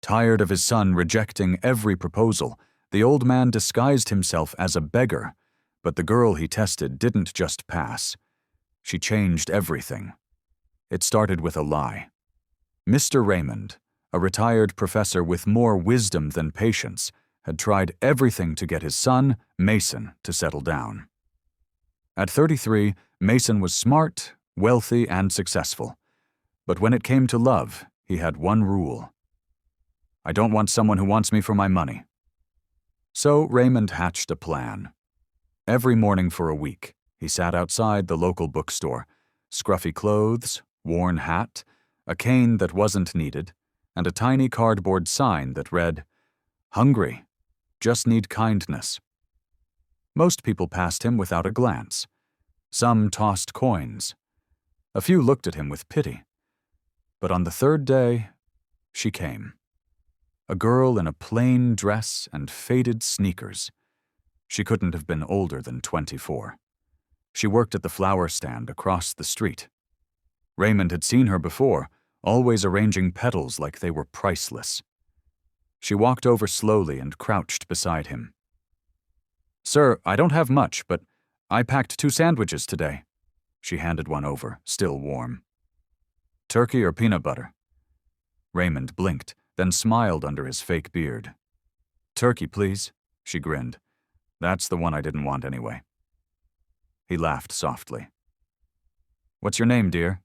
Tired of his son rejecting every proposal, the old man disguised himself as a beggar, but the girl he tested didn't just pass. She changed everything. It started with a lie. Mr. Raymond, a retired professor with more wisdom than patience, had tried everything to get his son, Mason, to settle down. At 33, Mason was smart, wealthy, and successful. But when it came to love, he had one rule. I don't want someone who wants me for my money. So Raymond hatched a plan. Every morning for a week, he sat outside the local bookstore, scruffy clothes, worn hat, a cane that wasn't needed, and a tiny cardboard sign that read, "Hungry. Just need kindness." Most people passed him without a glance. Some tossed coins. A few looked at him with pity. But on the third day, she came. A girl in a plain dress and faded sneakers. She couldn't have been older than 24. She worked at the flower stand across the street. Raymond had seen her before, always arranging petals like they were priceless. She walked over slowly and crouched beside him. "Sir, I don't have much, but I packed 2 sandwiches today." She handed one over, still warm. "Turkey or peanut butter?" Raymond blinked, then smiled under his fake beard. "Turkey, please," she grinned. "That's the one I didn't want anyway." He laughed softly. "What's your name, dear?"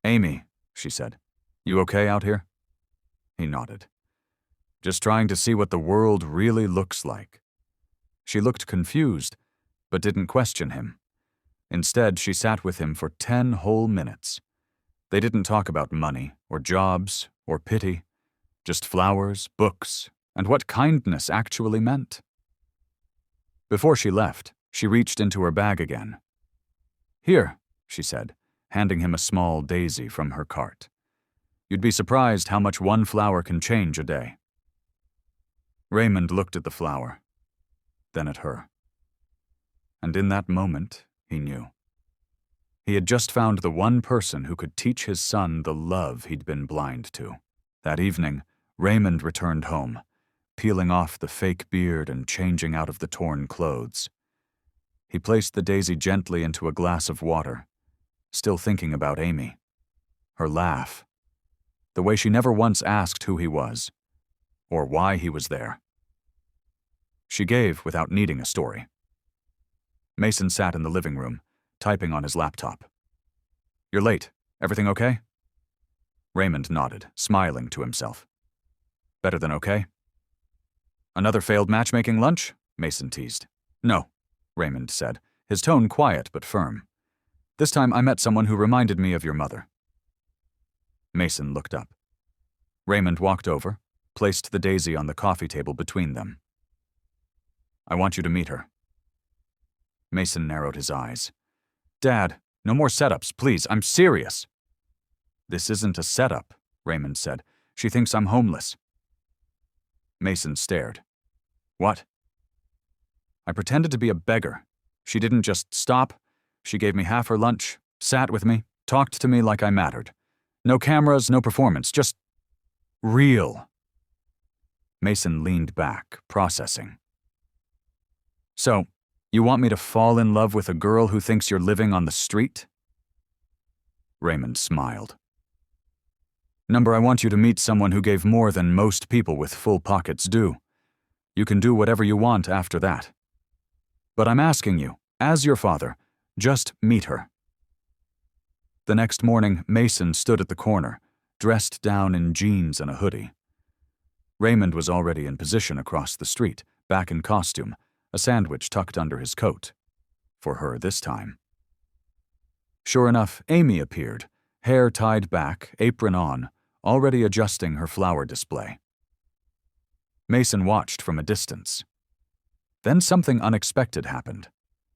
"Amy," she said. "You okay out here?" He nodded. "Just trying to see what the world really looks like." She looked confused, but didn't question him. Instead, she sat with him for 10 whole minutes. They didn't talk about money, or jobs, or pity, just flowers, books, and what kindness actually meant. Before she left, she reached into her bag again. "Here," she said, handing him a small daisy from her cart. "You'd be surprised how much one flower can change a day." Raymond looked at the flower, then at her. And in that moment, he knew. He had just found the one person who could teach his son the love he'd been blind to. That evening, Raymond returned home, peeling off the fake beard and changing out of the torn clothes. He placed the daisy gently into a glass of water, still thinking about Amy. Her laugh. The way she never once asked who he was, or why he was there. She gave without needing a story. Mason sat in the living room, typing on his laptop. "You're late. Everything okay?" Raymond nodded, smiling to himself. "Better than okay?" "Another failed matchmaking lunch?" Mason teased. "No," Raymond said, his tone quiet but firm. "This time I met someone who reminded me of your mother." Mason looked up. Raymond walked over, placed the daisy on the coffee table between them. "I want you to meet her." Mason narrowed his eyes. "Dad, no more setups, please. I'm serious." "This isn't a setup," Raymond said. "She thinks I'm homeless." Mason stared. "What?" "I pretended to be a beggar. She didn't just stop. She gave me half her lunch, sat with me, talked to me like I mattered. No cameras, no performance, just real." Mason leaned back, processing. "So, you want me to fall in love with a girl who thinks you're living on the street?" Raymond smiled. "Number, I want you to meet someone who gave more than most people with full pockets do. You can do whatever you want after that. But I'm asking you, as your father, just meet her." The next morning, Mason stood at the corner, dressed down in jeans and a hoodie. Raymond was already in position across the street, back in costume, a sandwich tucked under his coat. For her this time. Sure enough, Amy appeared, hair tied back, apron on, already adjusting her flower display. Mason watched from a distance. Then something unexpected happened.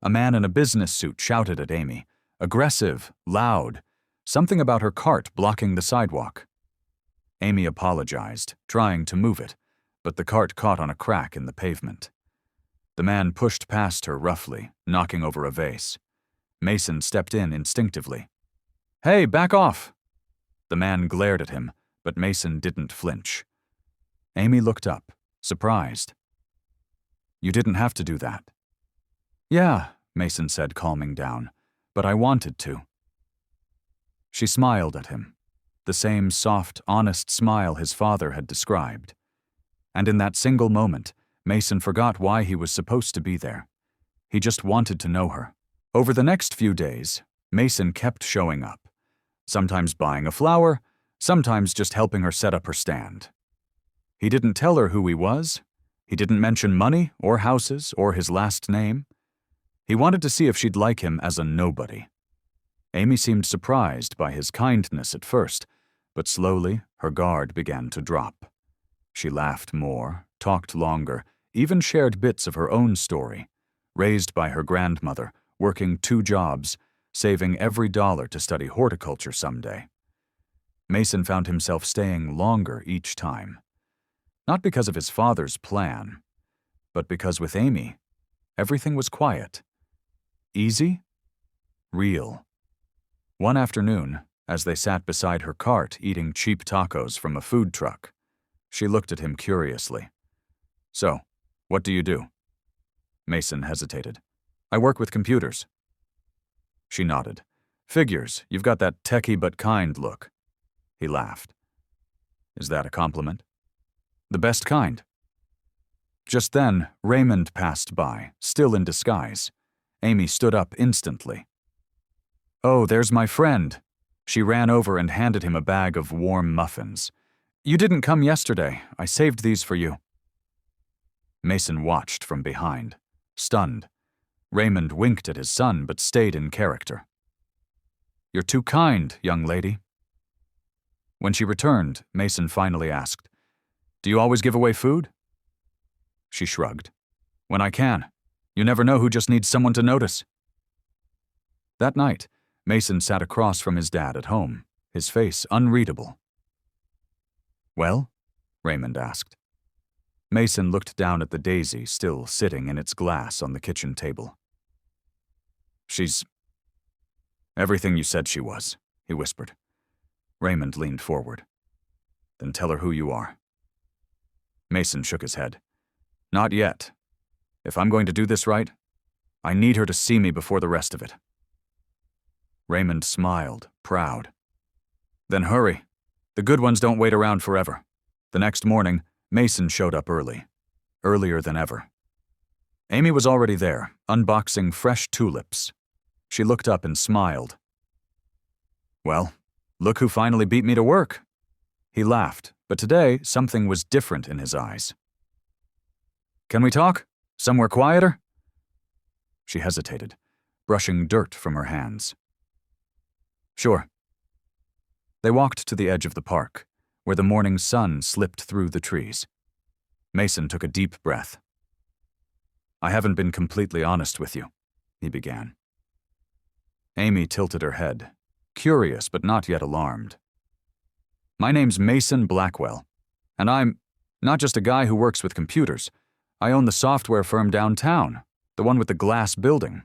A man in a business suit shouted at Amy, aggressive, loud, something about her cart blocking the sidewalk. Amy apologized, trying to move it, but the cart caught on a crack in the pavement. The man pushed past her roughly, knocking over a vase. Mason stepped in instinctively. "Hey, back off!" The man glared at him, but Mason didn't flinch. Amy looked up, surprised. "You didn't have to do that." "Yeah," Mason said, calming down, "but I wanted to." She smiled at him, the same soft, honest smile his father had described. And in that single moment, Mason forgot why he was supposed to be there. He just wanted to know her. Over the next few days, Mason kept showing up, sometimes buying a flower, sometimes just helping her set up her stand. He didn't tell her who he was. He didn't mention money or houses or his last name. He wanted to see if she'd like him as a nobody. Amy seemed surprised by his kindness at first, but slowly her guard began to drop. She laughed more, talked longer, even shared bits of her own story, raised by her grandmother, working 2 jobs, saving every dollar to study horticulture someday. Mason found himself staying longer each time. Not because of his father's plan, but because with Amy, everything was quiet. Easy, real. One afternoon, as they sat beside her cart eating cheap tacos from a food truck, she looked at him curiously. "So, what do you do?" Mason hesitated. "I work with computers." She nodded. "Figures, you've got that techie but kind look." He laughed. "Is that a compliment?" "The best kind." Just then, Raymond passed by, still in disguise. Amy stood up instantly. "Oh, there's my friend." She ran over and handed him a bag of warm muffins. "You didn't come yesterday. I saved these for you." Mason watched from behind, stunned. Raymond winked at his son but stayed in character. "You're too kind, young lady." When she returned, Mason finally asked, "Do you always give away food?" She shrugged. "When I can. You never know who just needs someone to notice." That night, Mason sat across from his dad at home, his face unreadable. "Well?" Raymond asked. Mason looked down at the daisy still sitting in its glass on the kitchen table. "She's everything you said she was," he whispered. Raymond leaned forward. "Then tell her who you are." Mason shook his head. "Not yet. If I'm going to do this right, I need her to see me before the rest of it." Raymond smiled, proud. "Then hurry. The good ones don't wait around forever." The next morning, Mason showed up early. Earlier than ever. Amy was already there, unboxing fresh tulips. She looked up and smiled. "Well, look who finally beat me to work." He laughed, but today something was different in his eyes. "Can we talk? Somewhere quieter?" She hesitated, brushing dirt from her hands. "Sure." They walked to the edge of the park, where the morning sun slipped through the trees. Mason took a deep breath. "I haven't been completely honest with you," he began. Amy tilted her head, curious but not yet alarmed. "My name's Mason Blackwell, and I'm not just a guy who works with computers. I own the software firm downtown, the one with the glass building."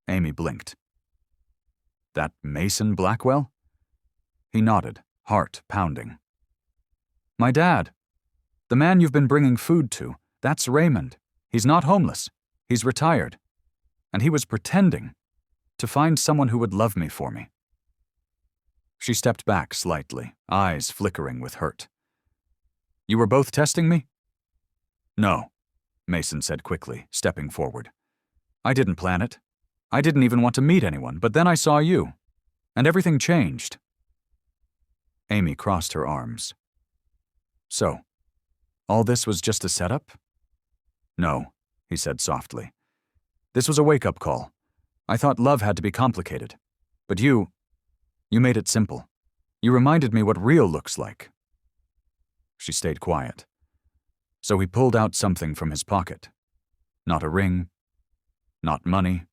Amy blinked. "That Mason Blackwell?" He nodded, heart pounding. "My dad. The man you've been bringing food to, that's Raymond. He's not homeless. He's retired. And he was pretending to find someone who would love me for me." She stepped back slightly, eyes flickering with hurt. "You were both testing me?" "No," Mason said quickly, stepping forward. "I didn't plan it. I didn't even want to meet anyone, but then I saw you. And everything changed." Amy crossed her arms. "So, all this was just a setup?" "No," he said softly. "This was a wake-up call. I thought love had to be complicated. But you made it simple. You reminded me what real looks like." She stayed quiet. So he pulled out something from his pocket. Not a ring. Not money.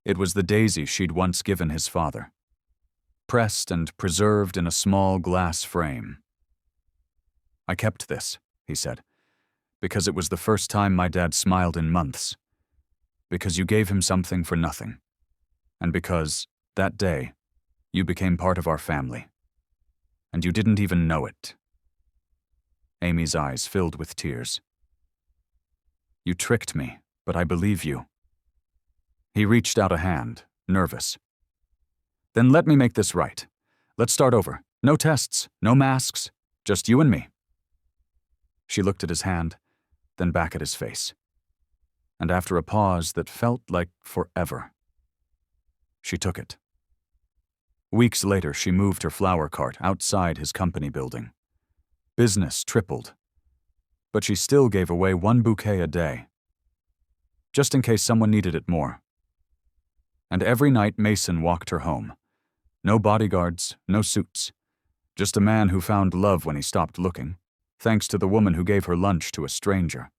It was the daisy she'd once given his father, pressed and preserved in a small glass frame. "I kept this," he said, "because it was the first time my dad smiled in months. Because you gave him something for nothing. And because, that day, you became part of our family. And you didn't even know it. Amy's eyes filled with tears. You tricked me, but I believe you. He reached out a hand, nervous. Then let me make this right. Let's start over. No tests, no masks, just you and me. She looked at his hand, then back at his face. And after a pause that felt like forever, she took it. Weeks later, she moved her flower cart outside his company building. Business tripled, but she still gave away 1 bouquet a day, just in case someone needed it more. And every night Mason walked her home. No bodyguards, no suits, just a man who found love when he stopped looking, thanks to the woman who gave her lunch to a stranger.